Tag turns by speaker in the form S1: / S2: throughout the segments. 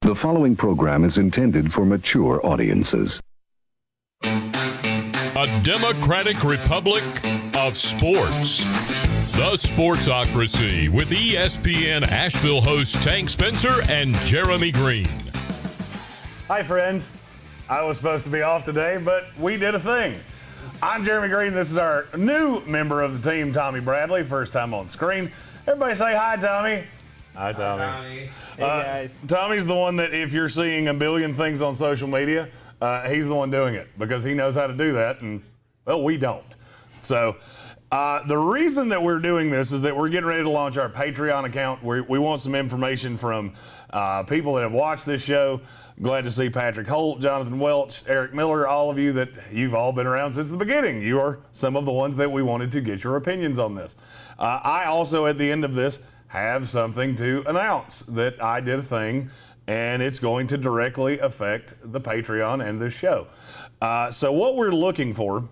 S1: The following program is intended for mature audiences.
S2: A democratic republic of sports. The Sportsocracy with ESPN Asheville hosts Tank Spencer and Jeremy Greene.
S3: Hi, friends. I was supposed to be off today, but we did a thing. I'm Jeremy Greene. This is our new member of the team, Tommy Bradley. First time on screen. Everybody say hi, Tommy. Hi, Tommy.
S4: Hi, Tommy. Hey, guys.
S3: Tommy's the one that if you're seeing a billion things on social media, he's the one doing it because he knows how to do that, and, well, we don't. So the reason that we're doing this is that we're getting ready to launch our Patreon account. We want some information from people that have watched this show. Glad to see Patrick Holt, Jonathan Welch, Eric Miller, all of you that you've all been around since the beginning. You are some of the ones that we wanted to get your opinions on this. I also, at the end of this, have something to announce that I did a thing, and it's going to directly affect the Patreon and this show. So what we're looking for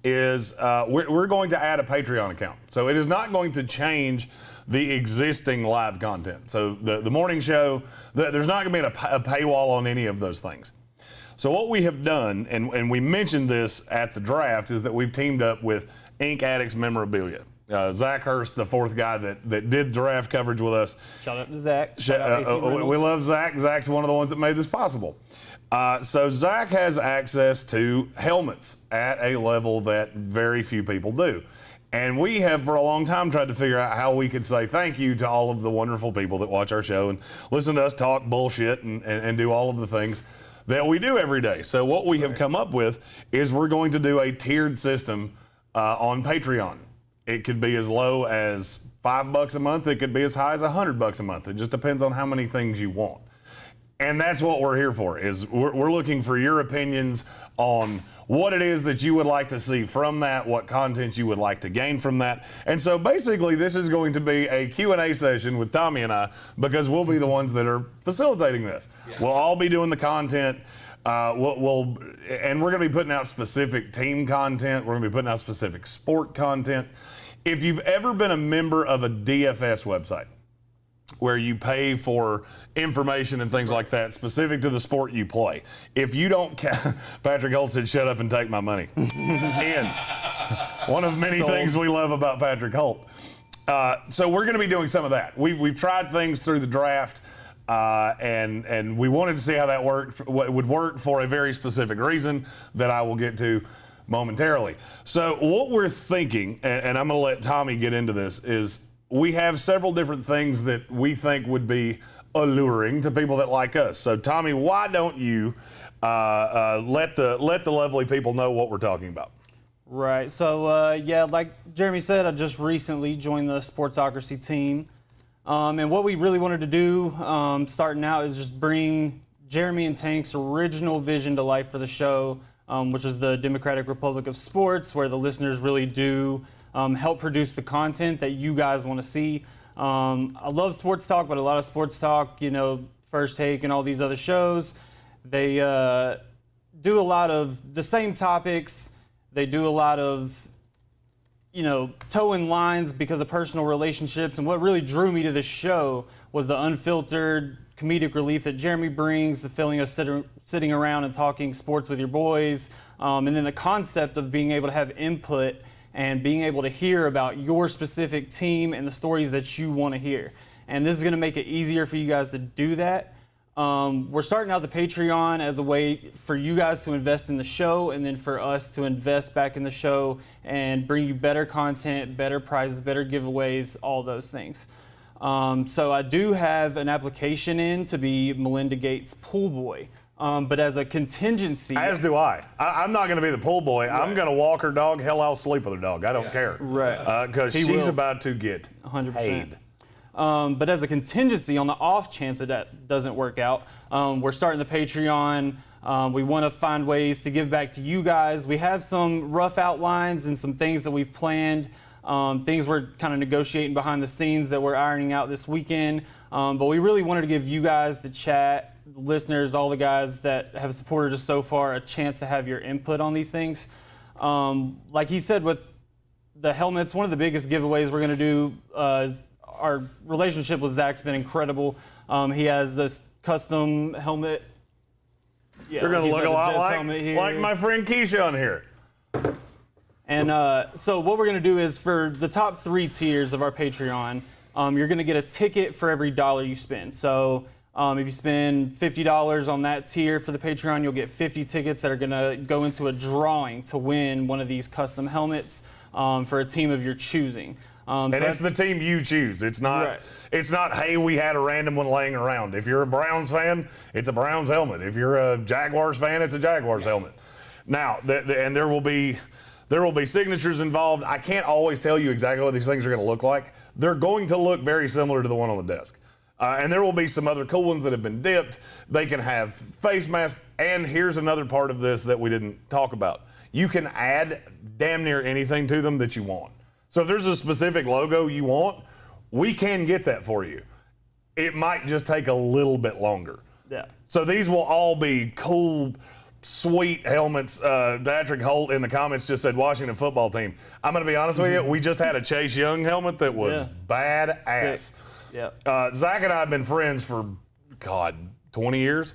S3: is we're going to add a Patreon account. So it is not going to change the existing live content. So the morning show, there's not going to be a paywall on any of those things. So what we have done, and we mentioned this at the draft, is that we've teamed up with Ink Addicts Memorabilia. Zach Hurst, the fourth guy that did draft coverage with us.
S4: Shout out to Zach.
S3: We love Zach. Zach's one of the ones that made this possible. So Zach has access to helmets at a level that very few people do. And we have for a long time tried to figure out how we could say thank you to all of the wonderful people that watch our show and listen to us talk bullshit and do all of the things that we do every day. So what we have come up with is we're going to do a tiered system on Patreon. It could be as low as $5 a month. It could be as high as $100 a month. It just depends on how many things you want. And that's what we're here for, is we're looking for your opinions on what it is that you would like to see from that, what content you would like to gain from that. And so basically this is going to be a Q&A session with Tommy and I, because we'll be the ones that are facilitating this. Yeah. We'll all be doing the content. And we're going to be putting out specific team content. We're going to be putting out specific sport content. If you've ever been a member of a DFS website where you pay for information and things like that specific to the sport you play, if you don't, Patrick Holt said, "Shut up and take my money." And one of many things we love about Patrick Holt. So we're going to be doing some of that. We've tried things through the draft. And we wanted to see how that would work for a very specific reason that I will get to momentarily. So what we're thinking, and I'm going to let Tommy get into this, is we have several different things that we think would be alluring to people that like us. So Tommy, why don't you let the lovely people know what we're talking about?
S4: Right. So yeah, like Jeremy said, I just recently joined the Sportsocracy team. And what we really wanted to do starting out is just bring Jeremy and Tank's original vision to life for the show, which is the Democratic Republic of Sports, where the listeners really do help produce the content that you guys want to see. I love sports talk, but a lot of sports talk, First Take and all these other shows, they do a lot of the same topics. They do a lot of towing lines because of personal relationships. And what really drew me to this show was the unfiltered comedic relief that Jeremy brings, the feeling of sitting around and talking sports with your boys, and then the concept of being able to have input and being able to hear about your specific team and the stories that you want to hear. And this is going to make it easier for you guys to do that. We're starting out the Patreon as a way for you guys to invest in the show, and then for us to invest back in the show and bring you better content, better prizes, better giveaways, all those things. So I do have an application in to be Melinda Gates' pool boy. But as a contingency... As
S3: do I. I'm not going to be the pool boy. Right. I'm going to walk her dog. Hell, I'll sleep with her dog. I don't care.
S4: Right.
S3: Because she's about to get
S4: 100%.
S3: paid.
S4: But as a contingency, on the off chance that doesn't work out, we're starting the Patreon. We want to find ways to give back to you guys. We have some rough outlines and some things that we've planned, things we're kind of negotiating behind the scenes that we're ironing out this weekend. But we really wanted to give you guys, the chat, the listeners, all the guys that have supported us so far, a chance to have your input on these things. Like he said, with the helmets, one of the biggest giveaways we're going to do, our relationship with Zach's been incredible. He has this custom helmet. Yeah,
S3: You're going to look a lot
S4: like
S3: my friend Keisha on here.
S4: And so what we're going to do is for the top 3 tiers of our Patreon, you're going to get a ticket for every $1 you spend. So if you spend $50 on that tier for the Patreon, you'll get 50 tickets that are going to go into a drawing to win one of these custom helmets for a team of your choosing.
S3: And it's the team you choose. It's not.
S4: Right.
S3: It's not. Hey, we had a random one laying around. If you're a Browns fan, it's a Browns helmet. If you're a Jaguars fan, it's a Jaguars helmet. Now, and there will be signatures involved. I can't always tell you exactly what these things are going to look like. They're going to look very similar to the one on the desk. And there will be some other cool ones that have been dipped. They can have face masks. And here's another part of this that we didn't talk about. You can add damn near anything to them that you want. So if there's a specific logo you want, we can get that for you. It might just take a little bit longer.
S4: Yeah.
S3: So these will all be cool, sweet helmets. Patrick Holt in the comments just said Washington football team. I'm going to be honest with you. We just had a Chase Young helmet that was badass.
S4: Yeah.
S3: Zach and I have been friends for, 20 years.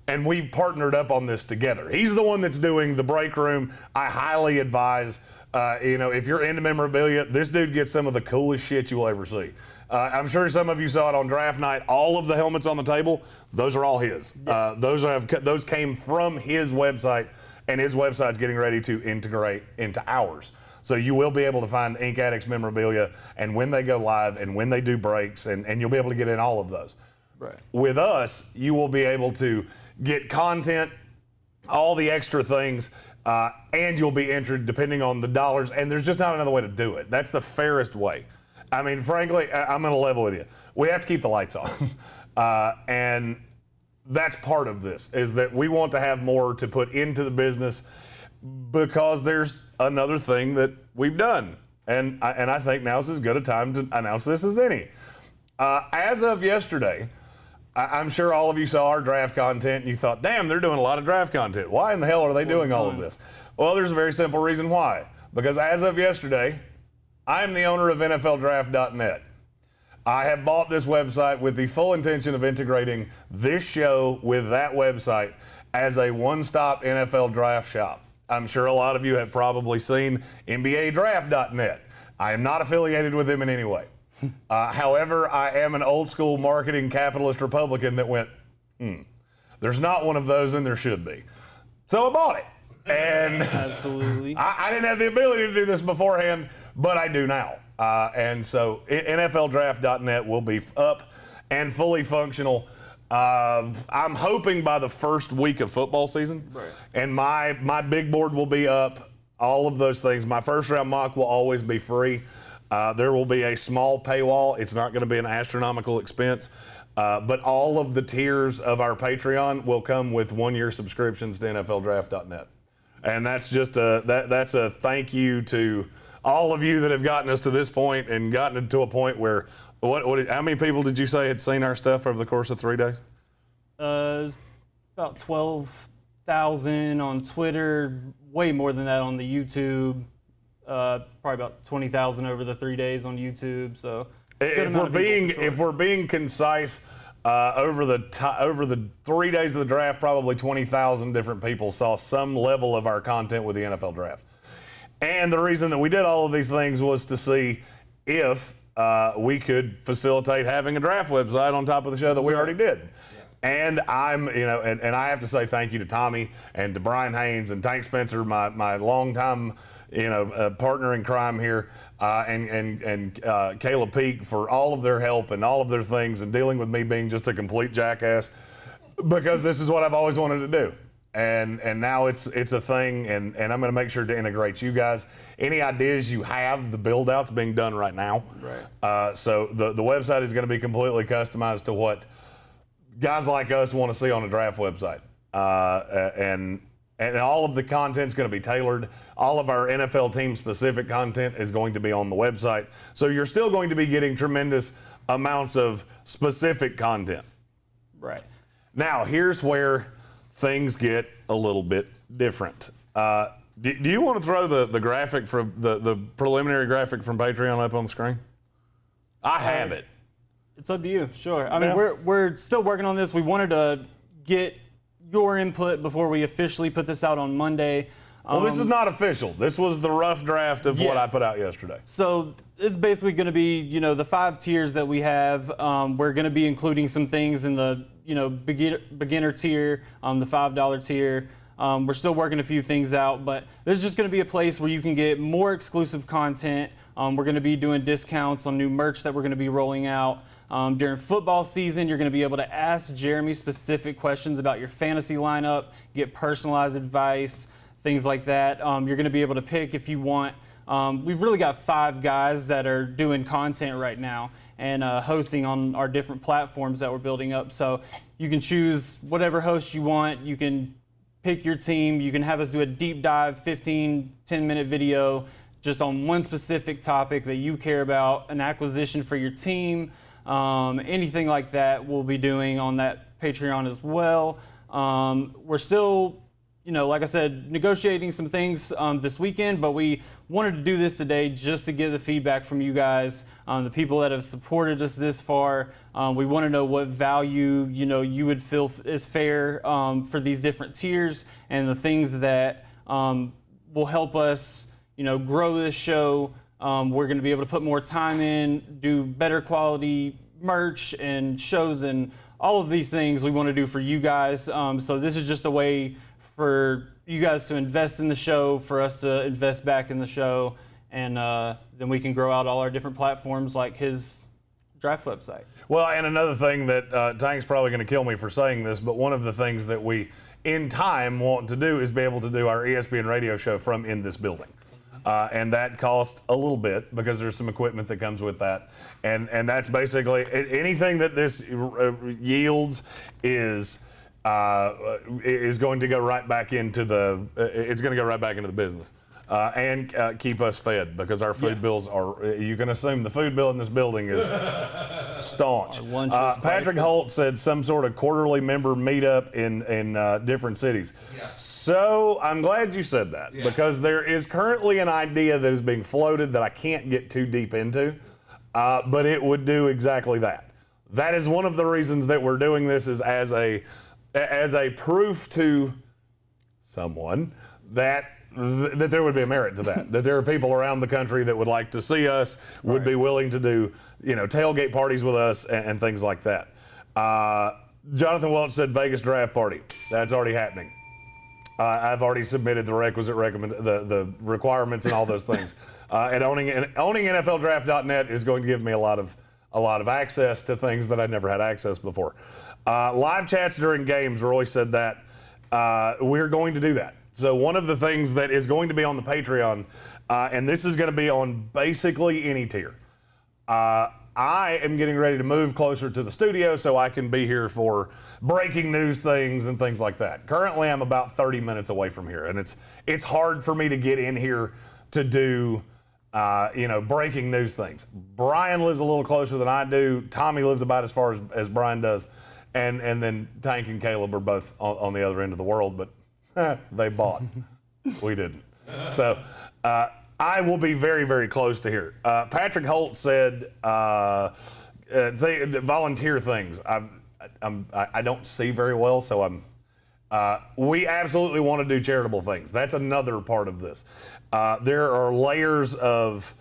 S3: And we've partnered up on this together. He's the one that's doing the break room. I highly advise, if you're into memorabilia, this dude gets some of the coolest shit you will ever see. I'm sure some of you saw it on draft night. All of the helmets on the table, those are all his. Yeah. Those came from his website, and his website's getting ready to integrate into ours. So you will be able to find Ink Addicts memorabilia, and when they go live, and when they do breaks, and you'll be able to get in all of those.
S4: Right.
S3: With us, you will be able to get content, all the extra things, and you'll be entered depending on the dollars, and there's just not another way to do it. That's the fairest way. I mean, frankly, I'm going to level with you. We have to keep the lights on. And that's part of this, is that we want to have more to put into the business because there's another thing that we've done. And I think now's as good a time to announce this as any. As of yesterday, I'm sure all of you saw our draft content and you thought, damn, they're doing a lot of draft content. Why in the hell are they doing all of this? Well, there's a very simple reason why. Because as of yesterday, I'm the owner of NFLDraft.net. I have bought this website with the full intention of integrating this show with that website as a one-stop NFL draft shop. I'm sure a lot of you have probably seen NBADraft.net. I am not affiliated with them in any way. However, I am an old school marketing capitalist Republican that went, there's not one of those and there should be. So I bought it. And
S4: absolutely.
S3: I didn't have the ability to do this beforehand, but I do now. And so NFLDraft.net will be up and fully functional. I'm hoping by the first week of football season.
S4: Right.
S3: And my big board will be up, all of those things. My first round mock will always be free. There will be a small paywall. It's not going to be an astronomical expense. But all of the tiers of our Patreon will come with 1-year subscriptions to NFLDraft.net. And that's just that's a thank you to all of you that have gotten us to this point and gotten it to a point where, how many people did you say had seen our stuff over the course of 3 days?
S4: About 12,000 on Twitter, way more than that on the YouTube. Probably about 20,000 over the 3 days on YouTube. So
S3: if we're being concise, over the 3 days of the draft, probably 20,000 different people saw some level of our content with the NFL draft. And the reason that we did all of these things was to see if we could facilitate having a draft website on top of the show that we already did. Yeah. And and I have to say thank you to Tommy and to Brian Haynes and Tank Spencer, my longtime partner in crime here, and Caleb Peak for all of their help and all of their things and dealing with me being just a complete jackass, because this is what I've always wanted to do. And now it's a thing, and I'm going to make sure to integrate you guys. Any ideas you have, the build-out's being done right now.
S4: Right.
S3: So the website is going to be completely customized to what guys like us want to see on a draft website. And all of the content's going to be tailored. All of our NFL team-specific content is going to be on the website. So you're still going to be getting tremendous amounts of specific content.
S4: Right.
S3: Now, here's where things get a little bit different. Do you want to throw the graphic from the preliminary graphic from Patreon up on the screen? I have it.
S4: It's up to you. Sure. I mean, we're still working on this. We wanted to get your input before we officially put this out on Monday.
S3: Well, this is not official. This was the rough draft of what I put out yesterday.
S4: So it's basically going to be, the 5 tiers that we have. We're going to be including some things in the, beginner tier, the $5 tier. We're still working a few things out, but this is just going to be a place where you can get more exclusive content. We're going to be doing discounts on new merch that we're going to be rolling out. During football season, you're going to be able to ask Jeremy specific questions about your fantasy lineup, get personalized advice, things like that. You're going to be able to pick if you want. We've really got 5 guys that are doing content right now and hosting on our different platforms that we're building up. So you can choose whatever host you want. You can pick your team. You can have us do a deep dive, 15, 10-minute video just on one specific topic that you care about, an acquisition for your team, anything like that we'll be doing on that Patreon as well. We're still, like I said, negotiating some things this weekend, but we wanted to do this today just to get the feedback from you guys, the people that have supported us this far. We want to know what value, you would feel is fair for these different tiers and the things that will help us, grow this show. We're going to be able to put more time in, do better quality merch and shows and all of these things we want to do for you guys. So this is just a way for you guys to invest in the show, for us to invest back in the show, and then we can grow out all our different platforms like his draft website.
S3: Well, and another thing that Tank's probably going to kill me for saying this, but one of the things that we in time want to do is be able to do our ESPN radio show from in this building. And that costs a little bit because there's some equipment that comes with that. And that's basically anything that this yields is going to go right back into the business and keep us fed because our food bills are, you can assume the food bill in this building is staunch. Patrick Holt said some sort of quarterly member meetup in different cities. Yeah. So I'm glad you said that because there is currently an idea that is being floated that I can't get too deep into, but it would do exactly that. That is one of the reasons that we're doing this is as a proof to someone that there would be a merit to that there are people around the country that would like to see us, would be willing to do, tailgate parties with us and things like that. Jonathan Welch said Vegas draft party. That's already happening. I've already submitted the requisite the requirements and all those things. And owning NFLdraft.net is going to give me a lot of access to things that I never had access before. Live chats during games, Roy said that. We're going to do that. So one of the things that is going to be on the Patreon, and this is going to be on basically any tier, I am getting ready to move closer to the studio so I can be here for breaking news things and things like that. Currently, I'm about 30 minutes away from here, and it's hard for me to get in here to do breaking news things. Brian lives a little closer than I do. Tommy lives about as far as Brian does, and then Tank and Caleb are both on the other end of the world, but they bought. We didn't. So I will be very, very close to here. Patrick Holt said volunteer things. I don't see very well, so we absolutely want to do charitable things. That's another part of this. There are layers of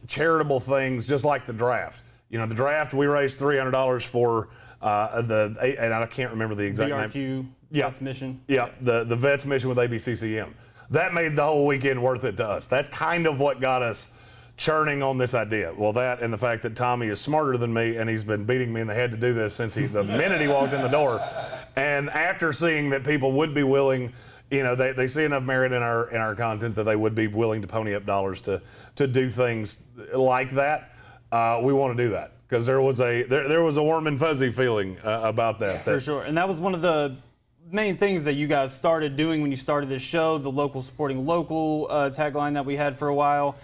S3: charitable things, just like the draft. The draft, we raised $300 for and I can't remember the exact name.
S4: Vets mission.
S3: Yeah, the Vets mission with ABCCM. That made the whole weekend worth it to us. That's kind of what got us churning on this idea. Well, that and the fact that Tommy is smarter than me, and he's been beating me in the head to do this since the minute he walked in the door. And after seeing that people would be willing, they see enough merit in our content that they would be willing to pony up dollars to do things like that. We want to do that because there was a warm and fuzzy feeling about that.
S4: For sure, and that was one of the main things that you guys started doing when you started this show, the local supporting local tagline that we had for a while.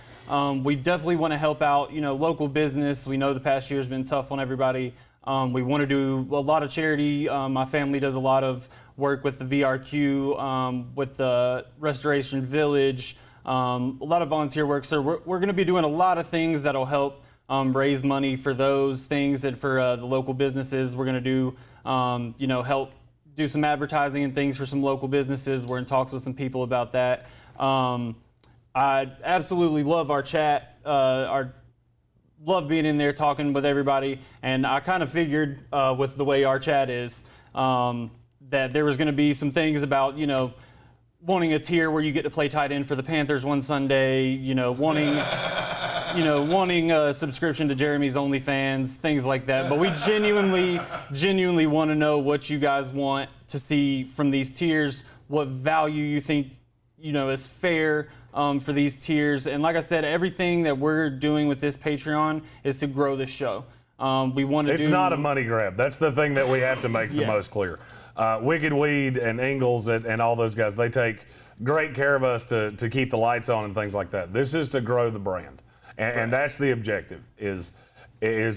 S4: We definitely want to help out, local business. We know the past year's been tough on everybody. We want to do a lot of charity. My family does a lot of work with the VRQ, with the Restoration Village, a lot of volunteer work. So we're going to be doing a lot of things that'll help raise money for those things and for the local businesses. We're going to do, help do some advertising and things for some local businesses. We're in talks with some people about that. I absolutely love our chat, love being in there talking with everybody, and I kind of figured with the way our chat is that there was going to be some things about, wanting a tier where you get to play tight end for the Panthers one Sunday, wanting a subscription to Jeremy's OnlyFans, things like that. But we genuinely want to know what you guys want to see from these tiers, what value you think, is fair for these tiers. And like I said, everything that we're doing with this Patreon is to grow this show. We want to
S3: It's not a money grab. That's the thing that we have to make the most clear. Wicked Weed and Ingalls and all those guys, they take great care of us to keep the lights on and things like that. This is to grow the brand. And that's the objective is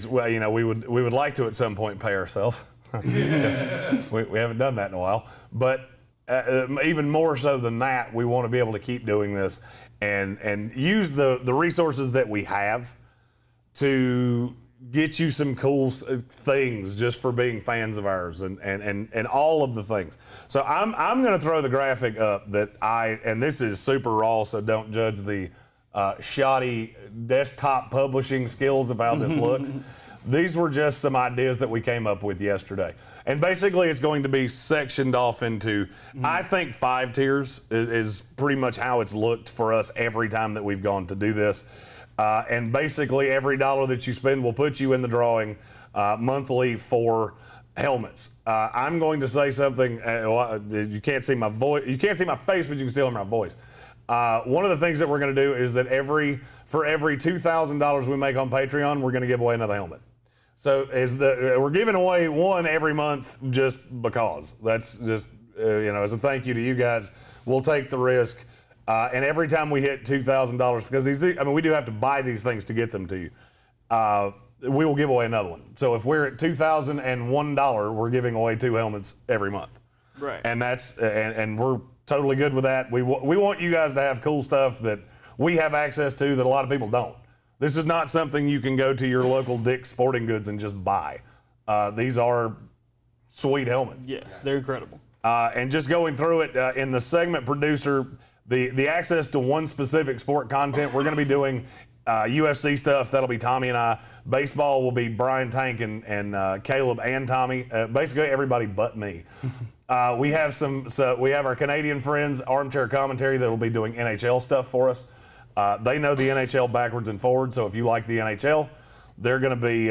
S3: well, we would like to at some point pay ourselves. we haven't done that in a while. But even more so than that, we want to be able to keep doing this and use the resources that we have to get you some cool things just for being fans of ours and all of the things. So I'm going to throw the graphic up that and this is super raw, so don't judge the shoddy desktop publishing skills of how this looks. These were just some ideas that we came up with yesterday. And basically it's going to be sectioned off into, I think 5 tiers is pretty much how it's looked for us every time that we've gone to do this. And basically every dollar that you spend will put you in the drawing monthly for helmets. I'm going to say something, you can't see my voice, you can't see my face, but you can still hear my voice. One of the things that we're going to do is that for every $2,000 we make on Patreon, we're going to give away another helmet. So we're giving away one every month just because. That's just, as a thank you to you guys, we'll take the risk. And every time we hit $2,000, because we do have to buy these things to get them to you, we will give away another one. So if we're at $2,001, we're giving away 2 helmets every month.
S4: Right.
S3: And that's and we're totally good with that. We want you guys to have cool stuff that we have access to that a lot of people don't. This is not something you can go to your local Dick's Sporting Goods and just buy. These are sweet helmets.
S4: Yeah, they're incredible.
S3: And just going through it in the segment producer, the access to one specific sport content, we're going to be doing UFC stuff. That'll be Tommy and I. Baseball will be Brian Tank and Caleb and Tommy. Basically everybody but me. We have our Canadian friends, Armchair Commentary, that will be doing NHL stuff for us. They know the NHL backwards and forwards, so if you like the NHL, they're going to be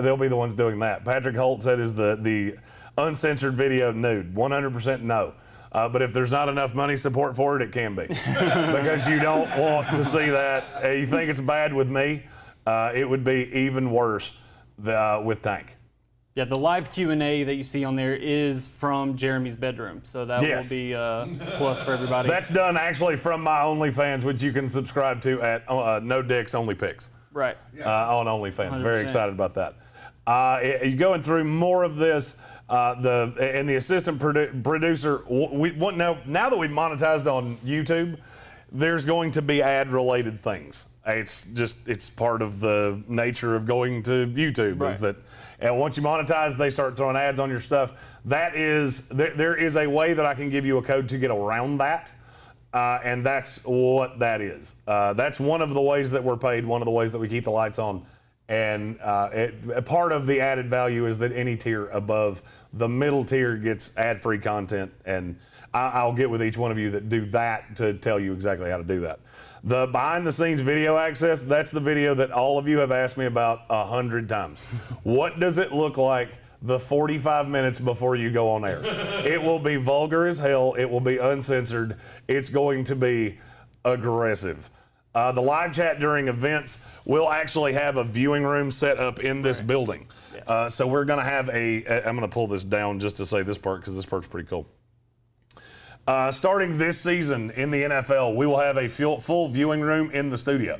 S3: they'll be the ones doing that. Patrick Holt said is the uncensored video nude, 100% no. But if there's not enough money support for it, it can be. Because you don't want to see that. You think it's bad with me, it would be even worse with Tank.
S4: Yeah, the live Q&A that you see on there is from Jeremy's bedroom, so that will be a plus for everybody.
S3: That's done actually from my OnlyFans, which you can subscribe to at No Dicks Only Pics.
S4: Right.
S3: On OnlyFans.
S4: 100%.
S3: Very excited about that. You going through more of this, the assistant producer. Now that we've monetized on YouTube, there's going to be ad-related things. It's part of the nature of going to YouTube. Right. Is that. And once you monetize, they start throwing ads on your stuff. There is a way that I can give you a code to get around that, and that's what that is. That's one of the ways that we're paid, one of the ways that we keep the lights on. And part of the added value is that any tier above the middle tier gets ad-free content, and I'll get with each one of you that do that to tell you exactly how to do that. The behind-the-scenes video access, that's the video that all of you have asked me about 100 times. What does it look like the 45 minutes before you go on air? It will be vulgar as hell. It will be uncensored. It's going to be aggressive. The live chat during events will actually have a viewing room set up in this building. Yeah. So we're going to have I'm going to pull this down just to say this part because this part's pretty cool. Starting this season in the NFL, we will have a full viewing room in the studio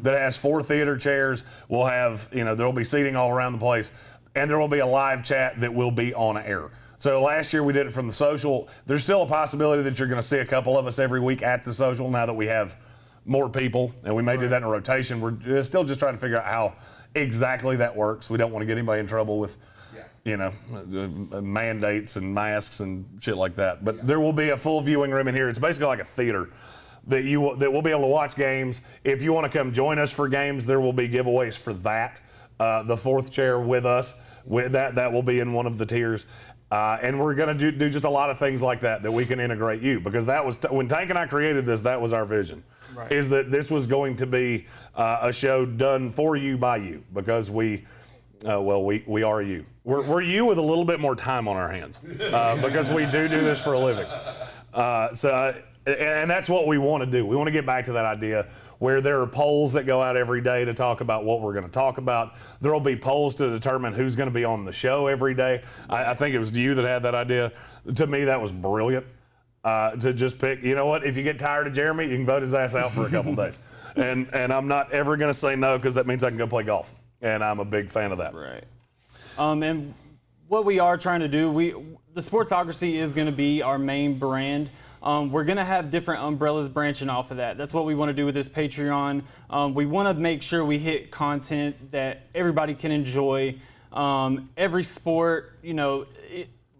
S3: that has 4 theater chairs. We'll have, there will be seating all around the place, and there will be a live chat that will be on air. So last year we did it from the social. There's still a possibility that you're going to see a couple of us every week at the social now that we have more people, and we may do that in a rotation. We're still just trying to figure out how exactly that works. We don't want to get anybody in trouble with, mandates and masks and shit like that. But there will be a full viewing room in here. It's basically like a theater that we'll be able to watch games. If you want to come join us for games, there will be giveaways for that. The fourth chair with us, that will be in one of the tiers. And we're going to do just a lot of things like that we can integrate you, because that was when Tank and I created this, that was our vision. Right. Is that this was going to be a show done for you by you, because we are you. We're you with a little bit more time on our hands, because we do this for a living. And that's what we want to do. We want to get back to that idea where there are polls that go out every day to talk about what we're going to talk about. There will be polls to determine who's going to be on the show every day. I think it was you that had that idea. To me, that was brilliant. To just pick, you know what, if you get tired of Jeremy, you can vote his ass out for a couple days. And I'm not ever going to say no, because that means I can go play golf. And I'm a big fan of that.
S4: Right. And what we are trying to do, the Sportsocracy is going to be our main brand. We're going to have different umbrellas branching off of that. That's what we want to do with this Patreon. We want to make sure we hit content that everybody can enjoy. Every sport,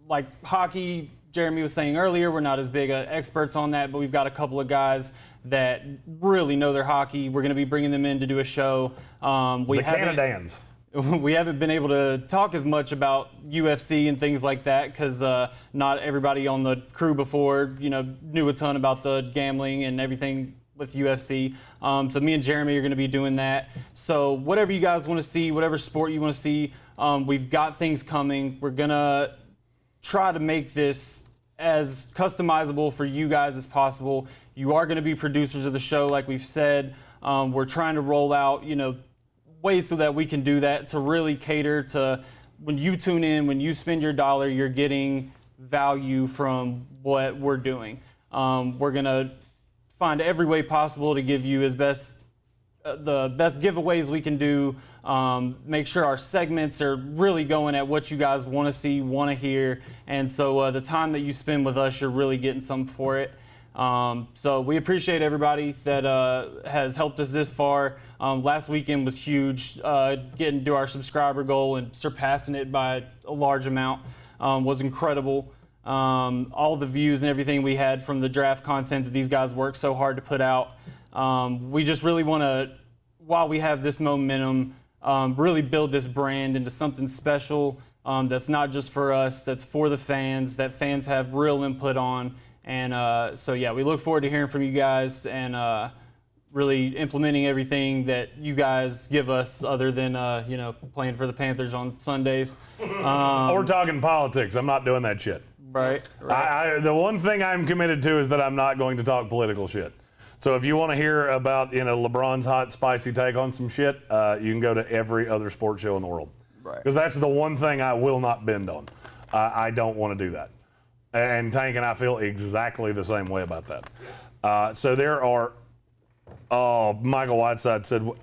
S4: like hockey, Jeremy was saying earlier, we're not as big experts on that, but we've got a couple of guys that really know their hockey. We're going to be bringing them in to do a show.
S3: The Canadians.
S4: We haven't been able to talk as much about UFC and things like that, because not everybody on the crew before, knew a ton about the gambling and everything with UFC. So me and Jeremy are going to be doing that. So whatever you guys want to see, whatever sport you want to see, we've got things coming. We're going to try to make this as customizable for you guys as possible. You are going to be producers of the show, like we've said. We're trying to roll out, ways so that we can do that, to really cater to when you tune in, when you spend your dollar, you're getting value from what we're doing. We're going to find every way possible to give you the best giveaways we can do. Make sure our segments are really going at what you guys want to see, want to hear. And so the time that you spend with us, you're really getting something for it. So we appreciate everybody that has helped us this far. Last weekend was huge. Getting to our subscriber goal and surpassing it by a large amount was incredible. All the views and everything we had from the draft content that these guys worked so hard to put out. We just really want to, while we have this momentum, really build this brand into something special that's not just for us, that's for the fans, that fans have real input on. And so, yeah, we look forward to hearing from you guys and really implementing everything that you guys give us, other than, playing for the Panthers on Sundays.
S3: Or talking politics. I'm not doing that shit.
S4: Right.
S3: The one thing I'm committed to is that I'm not going to talk political shit. So if you want to hear about, LeBron's hot, spicy take on some shit, you can go to every other sports show in the world. Right. Because that's the one thing I will not bend on. I don't want to do that. And Tank and I feel exactly the same way about that. So there are, Michael Whiteside said, you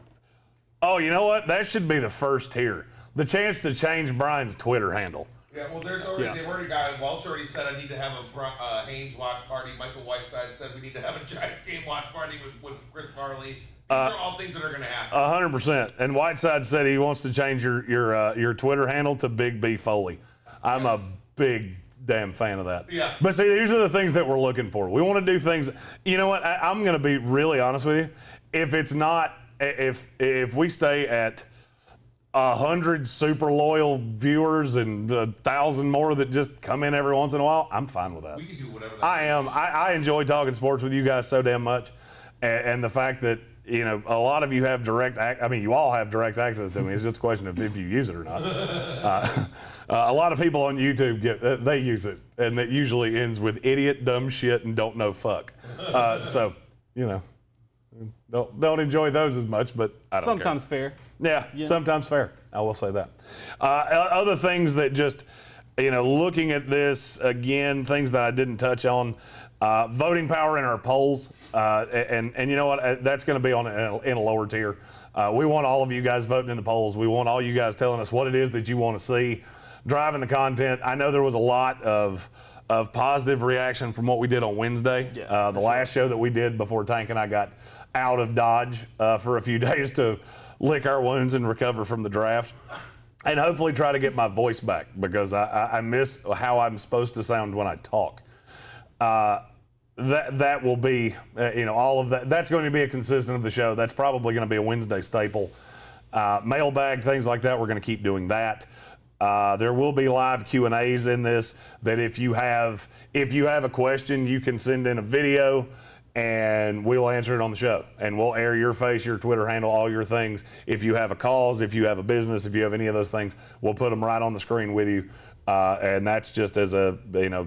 S3: know what? That should be the first tier. The chance to change Brian's Twitter handle.
S5: Yeah, well, they've already got, Welch already said I need to have a Haynes watch party. Michael Whiteside said we need to have a Giants game watch party with Chris Farley. These are all things that are going to happen.
S3: 100%. And Whiteside said he wants to change your Twitter handle to Big B Foley. I'm a big damn fan of that.
S5: Yeah.
S3: But see, these are the things that we're looking for. We want to do things. You know what? I'm going to be really honest with you. If it's not, if we stay at 100 super loyal viewers and 1,000 more that just come in every once in a while, I'm fine with that.
S5: We can do whatever.
S3: I enjoy talking sports with you guys so damn much, and the fact that a lot of you have you all have direct access to me. It's just a question of if you use it or not. A lot of people on YouTube they use it, and that usually ends with idiot, dumb shit, and don't know fuck. So don't enjoy those as much, but I don't
S4: Sometimes
S3: care.
S4: Fair.
S3: Yeah, sometimes fair. I will say that. Other things that just, looking at this again, things that I didn't touch on, voting power in our polls, and you know what? That's going to be in a lower tier. We want all of you guys voting in the polls. We want all you guys telling us what it is that you want to see, driving the content. I know there was a lot of positive reaction from what we did on Wednesday, the last show that we did before Tank and I got out of Dodge for a few days to lick our wounds and recover from the draft. And hopefully try to get my voice back, because I miss how I'm supposed to sound when I talk. That will be, all of that. That's going to be a consistent of the show. That's probably going to be a Wednesday staple. Mailbag, things like that, we're going to keep doing that. There will be live Q&As in this, that if you have a question, you can send in a video and we'll answer it on the show. And we'll air your face, your Twitter handle, all your things. If you have a cause, if you have a business, if you have any of those things, we'll put them right on the screen with you. And that's just as a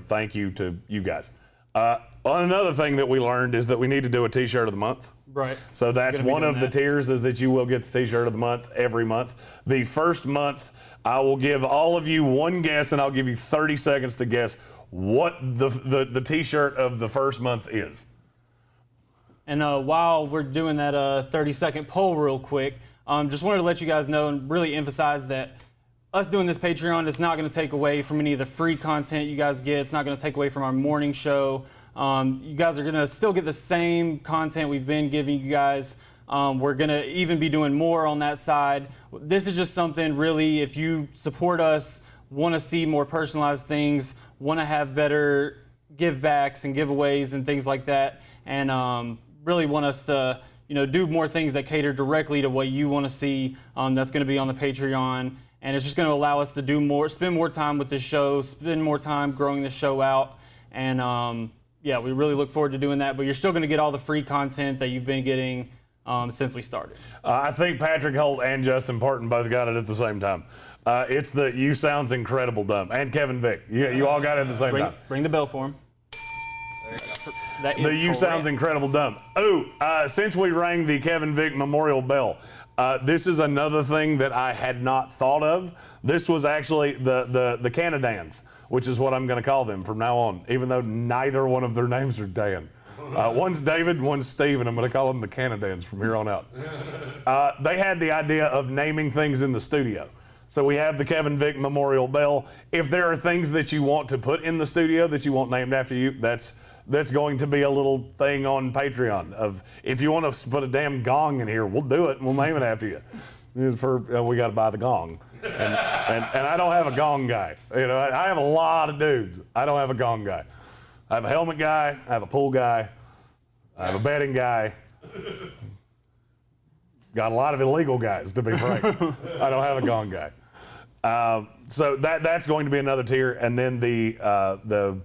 S3: thank you to you guys. Another thing that we learned is that we need to do a T-shirt of the month.
S4: Right.
S3: So that's one of the tiers, is that you will get the T-shirt of the month every month. The first month, I will give all of you one guess, and I'll give you 30 seconds to guess what the T-shirt of the first month is.
S4: And while we're doing that 30-second poll real quick, just wanted to let you guys know and really emphasize that us doing this Patreon is not going to take away from any of the free content you guys get. It's not going to take away from our morning show. You guys are going to still get the same content we've been giving you guys. We're going to even be doing more on that side. This is just something really, if you support us, want to see more personalized things, want to have better give backs and giveaways and things like that, and really want us to do more things that cater directly to what you want to see, that's going to be on the Patreon. And it's just going to allow us to do more, spend more time with this show, spend more time growing the show out. And yeah, we really look forward to doing that. But you're still going to get all the free content that you've been getting since we started. I
S3: think Patrick Holt and Justin Parton both got it at the same time. It's the "You Sounds Incredible" dumb. And Kevin Vick. You all got it at the same time.
S4: Bring the bell for him.
S3: The "You Sounds Incredible" dumb. Oh, since we rang the Kevin Vick Memorial Bell, this is another thing that I had not thought of. This was actually the Canadans, which is what I'm going to call them from now on, even though neither one of their names are Dan. One's David, one's Steve, and I'm going to call them the Canadans from here on out. They had the idea of naming things in the studio. So we have the Kevin Vick Memorial Bell. If there are things that you want to put in the studio that you want named after you, that's going to be a little thing on Patreon of, if you want to put a damn gong in here, we'll do it and we'll name it after you. We got to buy the gong. And I don't have a gong guy. I have a lot of dudes. I don't have a gong guy. I have a helmet guy. I have a pool guy. I have a betting guy. Got a lot of illegal guys, to be frank. I don't have a gong guy. So that's going to be another tier. And then the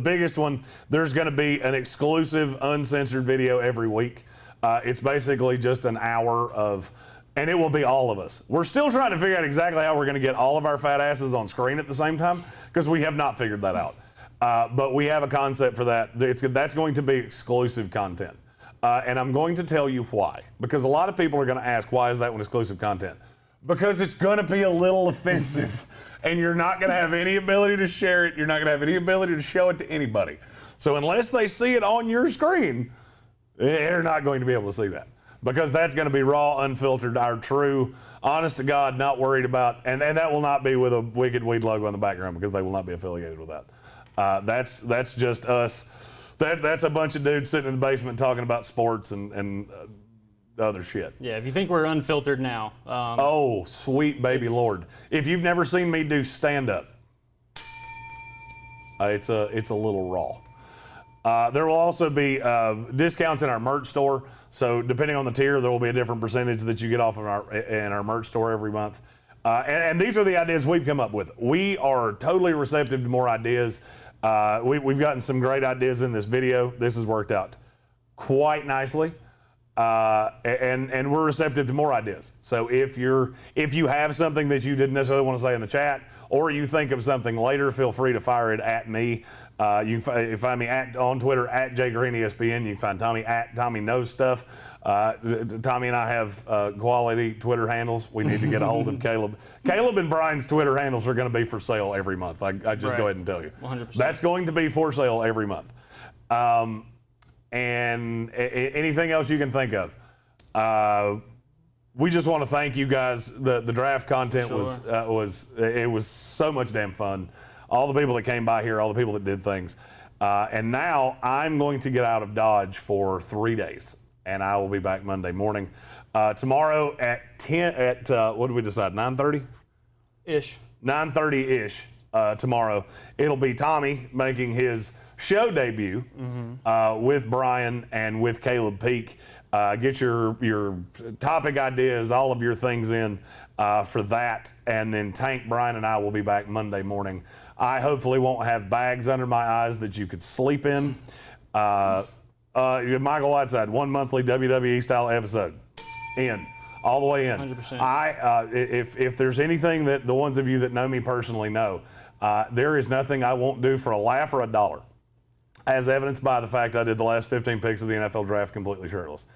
S3: biggest one, there's going to be an exclusive uncensored video every week. It's basically just an hour of, and it will be all of us. We're still trying to figure out exactly how we're going to get all of our fat asses on screen at the same time, because we have not figured that out. But we have a concept for that. That's going to be exclusive content. And I'm going to tell you why. Because a lot of people are going to ask, why is that one exclusive content? Because it's going to be a little offensive. And you're not going to have any ability to share it. You're not going to have any ability to show it to anybody. So unless they see it on your screen, they're not going to be able to see that. Because that's going to be raw, unfiltered, our true, honest to God, not worried about, and that will not be with a Wicked Weed logo in the background, because they will not be affiliated with that. That's just us. That's a bunch of dudes sitting in the basement talking about sports and other shit.
S4: Yeah, if you think we're unfiltered now.
S3: Oh, sweet baby Lord. If you've never seen me do stand-up, it's a little raw. There will also be discounts in our merch store. So depending on the tier, there will be a different percentage that you get off of in our merch store every month. And these are the ideas we've come up with. We are totally receptive to more ideas. We've gotten some great ideas in this video. This has worked out quite nicely. And we're receptive to more ideas. So if you have something that you didn't necessarily want to say in the chat, or you think of something later, feel free to fire it at me. You can find me on Twitter at Greene ESPN. You can find Tommy at Tommy Knows Stuff. Tommy and I have quality Twitter handles. We need to get a hold of Caleb. Caleb and Brian's Twitter handles are going to be for sale every month. I just go ahead and tell you.
S4: 100%.
S3: That's going to be for sale every month. And anything else you can think of. We just want to thank you guys. The draft content was so much damn fun. All the people that came by here, all the people that did things. And now I'm going to get out of Dodge for 3 days. and I will be back Monday morning. Tomorrow at 10, what did we decide, 9:30?
S4: Ish.
S3: 9:30-ish tomorrow. It'll be Tommy making his show debut with Brian and with Caleb Peak. Get your topic ideas, all of your things in for that, and then Tank, Brian, and I will be back Monday morning. I hopefully won't have bags under my eyes that you could sleep in. Michael Whiteside, one monthly WWE style episode. In. All the way in.
S4: 100%.
S3: If there's anything that the ones of you that know me personally know, there is nothing I won't do for a laugh or a dollar, as evidenced by the fact I did the last 15 picks of the NFL draft completely shirtless.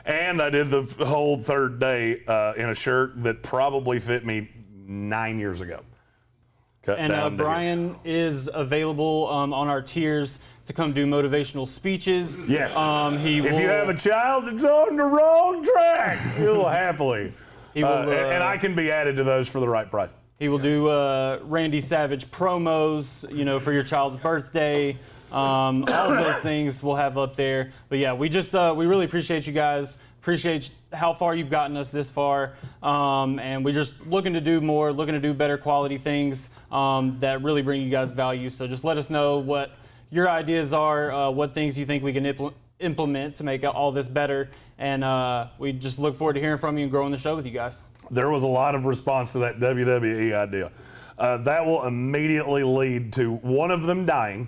S3: And I did the whole third day in a shirt that probably fit me 9 years ago.
S4: And Brian is available on our tiers to come do motivational speeches.
S3: Yes.
S4: If
S3: you have a child that's on the wrong track, he'll happly. And I can be added to those for the right price.
S4: He will do Randy Savage promos, for your child's birthday. All of those things we'll have up there. But yeah, we really appreciate you guys. Appreciate how far you've gotten us this far. And we're just looking to do more, looking to do better quality things that really bring you guys value. So just let us know what your ideas are, what things you think we can implement to make all this better. And we just look forward to hearing from you and growing the show with you guys.
S3: There was a lot of response to that WWE idea. That will immediately lead to one of them dying.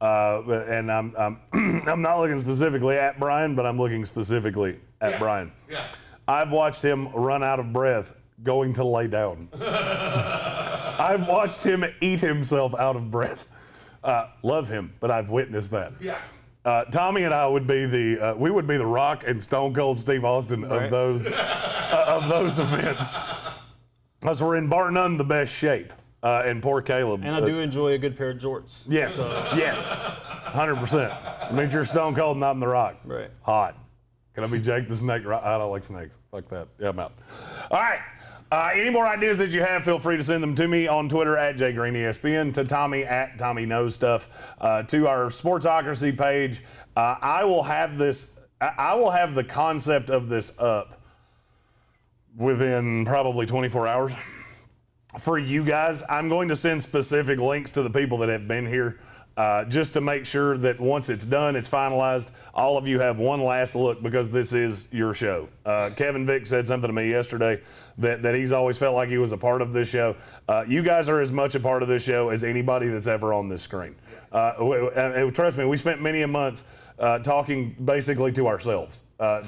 S3: And I'm I'm not looking specifically at Brian, but I'm looking specifically at Brian.
S5: Yeah.
S3: I've watched him run out of breath going to lay down. I've watched him eat himself out of breath. Love him, but I've witnessed that.
S5: Yeah.
S3: Tommy and I would be we would be the Rock and Stone Cold Steve Austin of those events. Because we're in bar none the best shape. And poor Caleb.
S4: And I do enjoy a good pair of jorts.
S3: Yes, yes, 100%. Means you're Stone Cold and I'm the Rock.
S4: Right.
S3: Hot. Can I be Jake the Snake? I don't like snakes. Fuck that. Yeah, I'm out. All right. Any more ideas that you have, feel free to send them to me on Twitter at JGreenESPN, to Tommy at Tommy Knows Stuff, to our Sportsocracy page. I will have the concept of this up within probably 24 hours. For you guys, I'm going to send specific links to the people that have been here just to make sure that once it's done, it's finalized, all of you have one last look because this is your show. Kevin Vick said something to me yesterday that he's always felt like he was a part of this show. You guys are as much a part of this show as anybody that's ever on this screen. Trust me, we spent many a month talking basically to ourselves.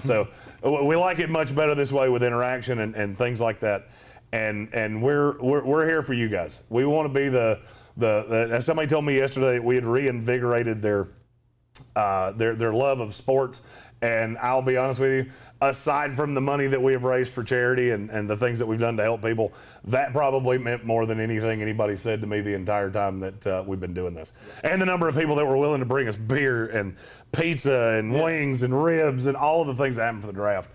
S3: So we like it much better this way with interaction and things like that. And we're here for you guys. We want to be the as somebody told me yesterday, we had reinvigorated their love of sports. And I'll be honest with you, aside from the money that we have raised for charity and the things that we've done to help people, that probably meant more than anything anybody said to me the entire time that we've been doing this. And the number of people that were willing to bring us beer and pizza and wings and ribs and all of the things that happened for the draft.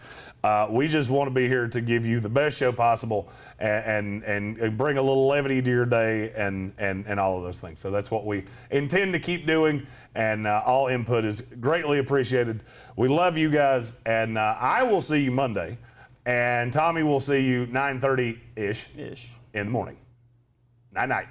S3: We just want to be here to give you the best show possible and bring a little levity to your day and all of those things. So that's what we intend to keep doing, and all input is greatly appreciated. We love you guys, and I will see you Monday, and Tommy will see you 9:30-ish in the morning. Night-night.